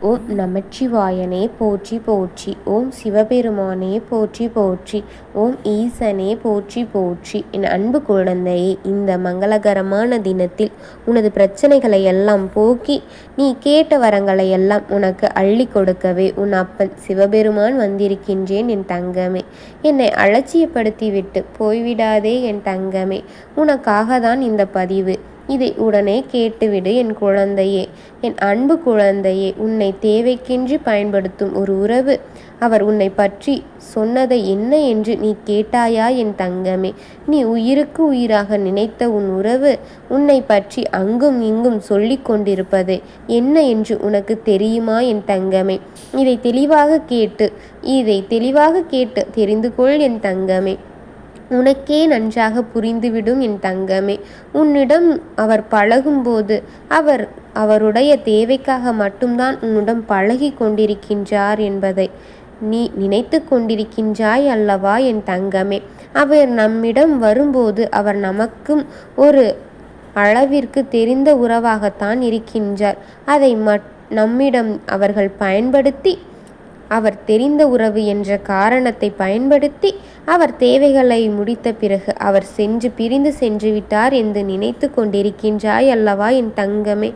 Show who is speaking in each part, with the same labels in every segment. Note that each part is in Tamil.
Speaker 1: ஓம் நமச்சிவாயனே போற்றி போற்றி. ஓம் சிவபெருமானே போற்றி போற்றி. ஓம் ஈசனே போற்றி போற்றி. என் அன்பு குழந்தையே, இந்த மங்களகரமான தினத்தில் உனது பிரச்சனைகளை எல்லாம் போக்கி நீ கேட்ட வரங்களை எல்லாம் உனக்கு அள்ளி கொடுக்கவே உன் அப்பன் சிவபெருமான் வந்திருக்கின்றேன் என் தங்கமே. என்னை அலட்சியப்படுத்திவிட்டு போய்விடாதே என் தங்கமே. உனக்காக தான் இந்த பதிவு. இதை உடனே கேட்டுவிடு என் குழந்தையே. என் அன்பு குழந்தையே, உன்னை தேவைக்கென்று பயன்படுத்தும் ஒரு உறவு அவர் உன்னை பற்றி சொன்னதை என்ன என்று நீ கேட்டாயா என் தங்கமே? நீ உயிருக்கு உயிராக நினைத்த உன் உறவு உன்னை பற்றி அங்கும் இங்கும் சொல்லிக் கொண்டிருப்பது என்ன என்று உனக்கு தெரியுமா என் தங்கமே? இதை தெளிவாக கேட்டு தெரிந்து கொள் என் தங்கமே. உனக்கே நன்றாக புரிந்துவிடும் என் தங்கமே. உன்னிடம் அவர் பழகும்போது அவருடைய தேவைக்காக மட்டும்தான் உன்னிடம் பழகி கொண்டிருக்கின்றார் என்பதை நீ நினைத்து கொண்டிருக்கின்றாய் அல்லவா என் தங்கமே? அவர் நம்மிடம் வரும்போது அவர் நமக்கும் ஒரு அளவிற்கு தெரிந்த உறவாகத்தான் இருக்கின்றார். அதை நம்மிடம் அவர்கள் பயன்படுத்தி, அவர் தெரிந்த உறவு என்ற காரணத்தை பயன்படுத்தி அவர் தேவைகளை முடித்த பிறகு அவர் பிரிந்து சென்று விட்டார் என்று நினைத்து கொண்டிருக்கின்றாய் அல்லவா என் தங்கமே?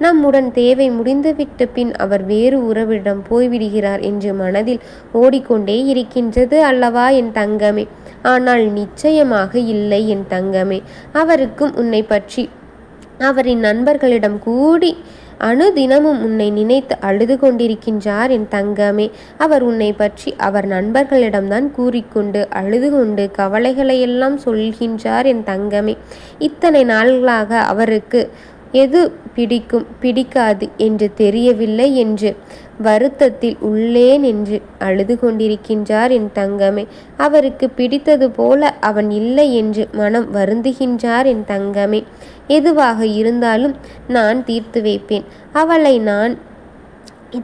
Speaker 1: நம்முடன் தேவை முடிந்துவிட்ட பின் அவர் வேறு உறவிடம் போய்விடுகிறார் என்று மனதில் ஓடிக்கொண்டே இருக்கின்றது அல்லவா என் தங்கமே? ஆனால் நிச்சயமாக இல்லை என் தங்கமே. அவருக்கும் உன்னை பற்றி அவரின் நண்பர்களிடம் கூடி அனுதினமும் உன்னை நினைத்து அழுது கொண்டிருக்கின்றார் என் தங்கமே. அவர் உன்னை பற்றி அவர் நண்பர்களிடம்தான் கூறிக்கொண்டு அழுது கொண்டு கவலைகளையெல்லாம் சொல்கின்றார் என் தங்கமே. இத்தனை நாள்களாக அவருக்கு எது பிடிக்காது என்று தெரியவில்லை என்று வருத்தத்தில் உள்ளேன் என்று அழுது கொண்டிருக்கின்றார் என் தங்கமே. அவருக்கு பிடித்தது போல அவன் இல்லை என்று மனம் வருந்துகின்றார் என் தங்கமே. எதுவாக இருந்தாலும் நான் தீர்த்து வைப்பேன். அவளை நான்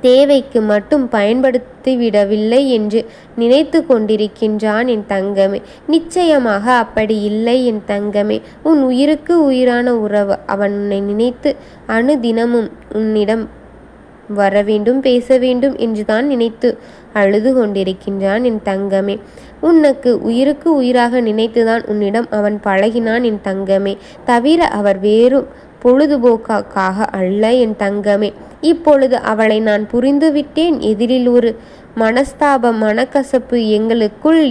Speaker 1: தேவைக்கு மட்டும் பயன்படுத்திவிடவில்லை என்று நினைத்து கொண்டிருக்கின்றான் என் தங்கமே. நிச்சயமாக அப்படி இல்லை என் தங்கமே. உன் உயிருக்கு உயிரான உறவு அவன் உன்னை நினைத்து அனுதினமும் உன்னிடம் வர வேண்டும், பேச வேண்டும் என்றுதான் நினைத்து அழுது கொண்டிருக்கின்றான் என் தங்கமே. உனக்கு உயிருக்கு உயிராக நினைத்துதான் உன்னிடம் அவன் பழகினான் என் தங்கமே. தவிர அவர் வேறும் பொழுதுபோக்காக அல்ல என் தங்கமே. இப்பொழுது அவளை நான் புரிந்துவிட்டேன். எதிரில் ஒரு மனக்கசப்பு எங்களுக்குள்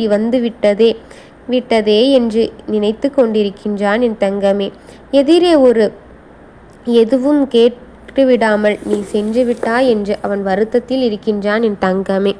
Speaker 1: விட்டதே என்று நினைத்து கொண்டிருக்கின்றான் என் தங்கமே. எதிரே எதுவும் விடாமல் நீ சென்று விட்டாய் என்று அவன் வருத்தத்தில் இருக்கின்றான் என் தங்கமே.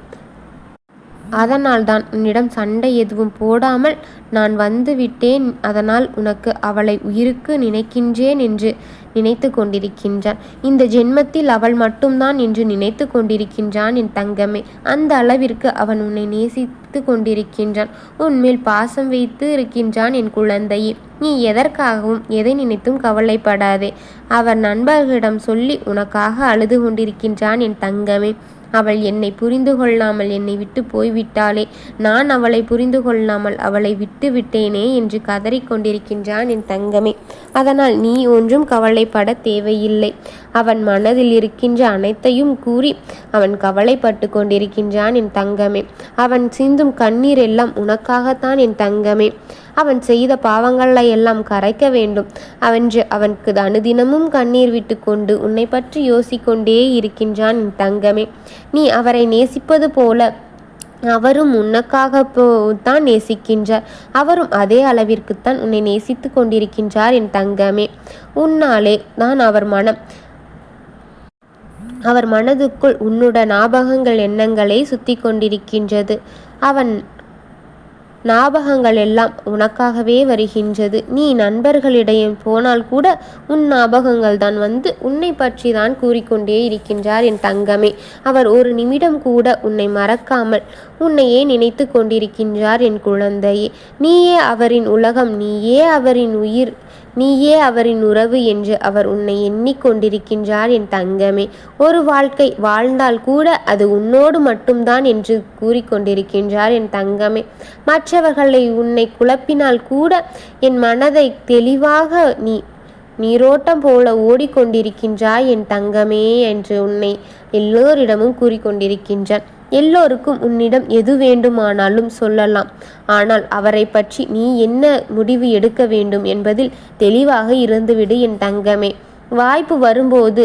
Speaker 1: அதனால் தான் உன்னிடம் சண்டை எதுவும் போடாமல் நான் வந்து விட்டேன். அதனால் உனக்கு அவளை உயிருக்கு நினைக்கின்றேன் என்று நினைத்து கொண்டிருக்கின்றான். இந்த ஜென்மத்தில் அவள் மட்டும்தான் என்று நினைத்து கொண்டிருக்கின்றான் என் தங்கமே. அந்த அளவிற்கு அவன் உன்னை நேசித்து கொண்டிருக்கின்றான். உன்மேல் பாசம் வைத்து இருக்கின்றான் என் குழந்தையே. நீ எதற்காகவும் எதை நினைத்தும் கவலைப்படாதே. அவர் நண்பர்களிடம் சொல்லி உனக்காக அழுது கொண்டிருக்கின்றான் என் தங்கமே. அவள் என்னை புரிந்து கொள்ளாமல் என்னை விட்டு போய்விட்டாளே, நான் அவளை புரிந்து கொள்ளாமல் அவளை விட்டு விட்டேனே என்று கதறிக்கொண்டிருக்கின்றான் என் தங்கமே. அதனால் நீ ஒன்றும் கவலைப்பட தேவையில்லை. அவன் மனதில் இருக்கின்ற அனைத்தையும் கூறி அவன் கவலைப்பட்டு கொண்டிருக்கின்றான் என் தங்கமே. அவன் சிந்தும் கண்ணீர் எல்லாம் உனக்காகத்தான் என் தங்கமே. அவன் செய்த பாவங்களை எல்லாம் கரைக்க வேண்டும் அவனுக்கு அனுதினமும் கண்ணீர் விட்டு கொண்டு உன்னை பற்றி யோசிக்கொண்டே இருக்கின்றான் என் தங்கமே. நீ அவரை நேசிப்பது போல அவரும் உனக்காகத்தான் நேசிக்கின்றார். அவரும் அதே அளவிற்குத்தான் உன்னை நேசித்து கொண்டிருக்கின்றார் என் தங்கமே. உன்னாலே தான் அவர் மனதுக்குள் உன்னுடைய ஞாபகங்கள் எண்ணங்களை சுத்தி கொண்டிருக்கின்றது. அவன் ஞாபகங்கள் எல்லாம் உனக்காகவே வருகின்றது. நீ நண்பர்களிடையே போனால் கூட உன் ஞாபகங்கள் தான் வந்து உன்னை பற்றி தான் கூறிக்கொண்டே இருக்கின்றார் என் தங்கமே. அவர் ஒரு நிமிடம் கூட உன்னை மறக்காமல் உன்னையே நினைத்து கொண்டிருக்கின்றார் என் குழந்தையே. நீயே அவரின் உலகம், நீயே அவரின் உயிர், நீயே அவரின் உறவு என்று அவர் உன்னை எண்ணிக்கொண்டிருக்கின்றார் என் தங்கமே. ஒரு வாழ்க்கை வாழ்ந்தால் கூட அது உன்னோடு மட்டும்தான் என்று கூறிக்கொண்டிருக்கின்றார் என் தங்கமே. மற்றவர்களை உன்னை குழப்பினால் கூட என் மனதை தெளிவாக நீ நீரோட்டம் போல ஓடிக்கொண்டிருக்கின்றாய் என் தங்கமே என்று உன்னை எல்லோரிடமும் கூறிக்கொண்டிருக்கின்றான். எல்லோருக்கும் உன்னிடம் எது வேண்டுமானாலும் சொல்லலாம். ஆனால் அவரை பற்றி நீ என்ன முடிவு எடுக்க வேண்டும் என்பதில் தெளிவாக இருந்துவிடு என் தங்கமே. வாய்ப்பு வரும்போது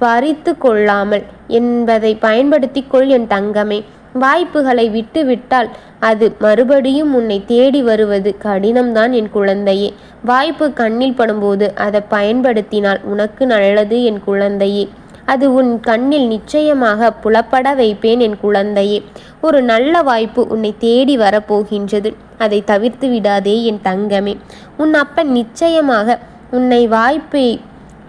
Speaker 1: பறித்து கொள்ளாமல் என்பதை பயன்படுத்தி கொள் என் தங்கமே. வாய்ப்புகளை விட்டு விட்டால் அது மறுபடியும் உன்னை தேடி வருவது கடினம்தான் என் குழந்தையே. வாய்ப்பு கண்ணில் படும்போது அதை பயன்படுத்தினால் உனக்கு நல்லது என் குழந்தையே. அது உன் கண்ணில் நிச்சயமாக புலப்பட வைப்பேன் என் குழந்தையே. ஒரு நல்ல வாய்ப்பு உன்னை தேடி வரப்போகின்றது. அதை தவிர்த்து விடாதே என் தங்கமே. உன் அப்பன் நிச்சயமாக உன்னை வாய்ப்பை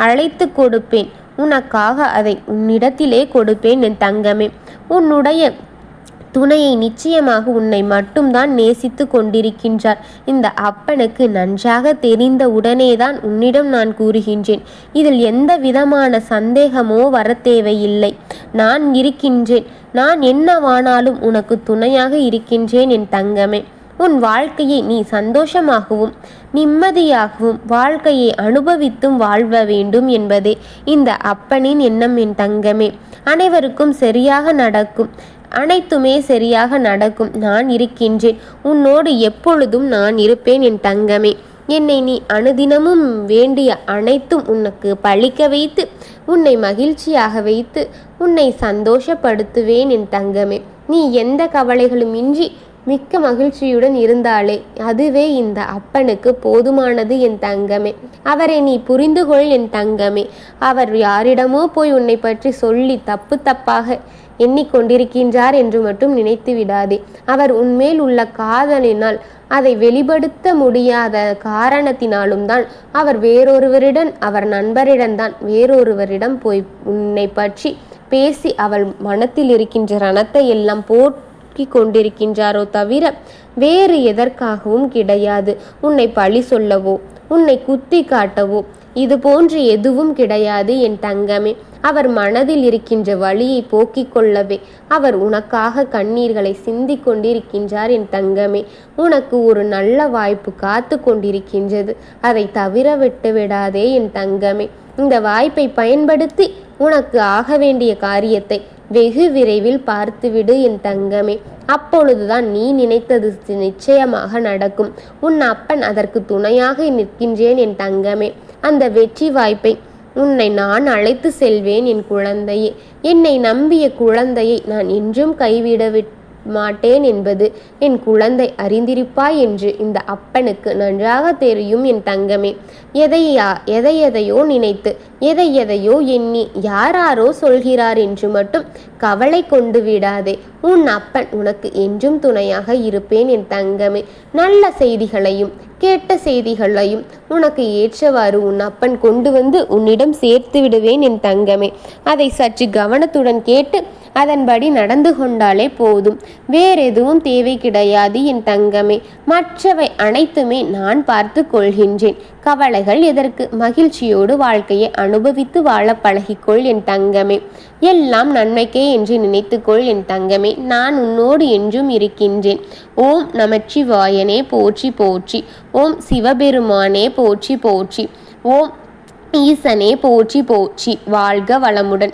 Speaker 1: அழைத்து கொடுப்பேன். உனக்காக அதை உன்னிடத்திலே கொடுப்பேன் என் தங்கமே. உன்னுடைய துணையை நிச்சயமாக உன்னை மட்டும்தான் நேசித்து கொண்டிருக்கின்றார். இந்த அப்பனுக்கு நன்றாக தெரிந்த உடனேதான் உன்னிடம் நான் கூறுகின்றேன். இதில் எந்த விதமான சந்தேகமோ வர தேவையில்லை. நான் இருக்கின்றேன். நான் என்னவானாலும் உனக்கு துணையாக இருக்கின்றேன் என் தங்கமே. உன் வாழ்க்கையை நீ சந்தோஷமாகவும் நிம்மதியாகவும் வாழ்க்கையை அனுபவித்தும் வாழ்வ வேண்டும் என்பதே இந்த அப்பனின் எண்ணம் என் தங்கமே. அனைவருக்கும் சரியாக நடக்கும். அனைத்துமே சரியாக நடக்கும். நான் இருக்கின்றேன். உன்னோடு எப்பொழுதும் நான் இருப்பேன் என் தங்கமே. என்னை நீ அனுதினமும் வேண்டிய அனைத்தும் உனக்கு பழிக்க வைத்து உன்னை மகிழ்ச்சியாக வைத்து உன்னை சந்தோஷப்படுத்துவேன் என் தங்கமே. நீ எந்த கவலைகளும் இன்றி மிக்க மகிழ்ச்சியுடன் இருந்தாலே அதுவே இந்த அப்பனுக்கு போதுமானது என் தங்கமே. அவரை நீ புரிந்து கொள் என் தங்கமே. அவர் யாரிடமோ போய் உன்னை பற்றி சொல்லி தப்பாக எண்ணிக்கொண்டிருக்கின்றார் என்று மட்டும் நினைத்து விடாதே. அவர் உன்மேல் உள்ள காதலினால் அதை வெளிப்படுத்த முடியாத காரணத்தினாலும் தான் அவர் வேறொருவரிடம் அவர் நண்பரிடம்தான் வேறொருவரிடம் போய் உன்னை பற்றி பேசி அவள் மனத்தில் இருக்கின்ற ரணத்தை எல்லாம் கொண்டிருக்கின்றாரோ தவிர வேறு எதற்காகவும் கிடையாது. உன்னை பழி சொல்லவோ உன்னை குத்தி காட்டவோ இது போன்று எதுவும் கிடையாது என் தங்கமே. அவர் மனதில் இருக்கின்ற வலியை போக்கிக் கொள்ளவே அவர் உனக்காக கண்ணீர்களை சிந்தி கொண்டிருக்கின்றார் என் தங்கமே. உனக்கு ஒரு நல்ல வாய்ப்பு காத்து கொண்டிருக்கின்றது. அதை தவிர விட்டு விடாதே என் தங்கமே. இந்த வாய்ப்பை பயன்படுத்தி உனக்கு ஆக வேண்டிய காரியத்தை வெகு விரைவில் பார்த்துவிடு என் தங்கமே. அப்பொழுதுதான் நீ நினைத்தது நிச்சயமாக நடக்கும். உன் அப்பன் அதற்கு துணையாக நிற்கின்றேன் என் தங்கமே. அந்த வெற்றி வாய்ப்பை உன்னை நான் அழைத்து செல்வேன் என் குழந்தையே. என்னை நம்பிய குழந்தையை நான் என்றும் கைவிட மாட்டேன் என்பது என் குழந்தை அறிந்திருப்பாய் என்று இந்த அப்பனுக்கு நன்றாக தெரியும் என் தங்கமே. எதையோ நினைத்து எதையோ எண்ணி யாராரோ சொல்கிறார் என்று மட்டும் கவலை கொண்டு விடாதே. உன் அப்பன் உனக்கு என்றும் துணையாக இருப்பேன் என் தங்கமே. நல்ல செய்திகளையும் கேட்ட செய்திகளையும் உனக்கு ஏற்றவாறு உன் அப்பன் கொண்டு வந்து உன்னிடம் சேர்த்து விடுவேன் என் தங்கமே. அதை சற்று கவனத்துடன் கேட்டு அதன்படி நடந்து கொண்டாலே போதும். வேறெதுவும் தேவை கிடையாது என் தங்கமே. மற்றவை அனைத்துமே நான் பார்த்து கொள்கின்றேன். கவலைகள் எதற்கு? மகிழ்ச்சியோடு வாழ்க்கையை அனுபவித்து வாழ பழகிக்கொள் என் தங்கமே. எல்லாம் நன்மைக்கே என்று நினைத்துக்கொள் என் தங்கமே. நான் உன்னோடு என்றும் இருக்கின்றேன். ஓம் நமச்சிவாயனே போற்றி போற்றி. ஓம் சிவபெருமானே போற்றி போற்றி. ஓம் ஈசனே போற்றி போற்றி. வாழ்க வளமுடன்.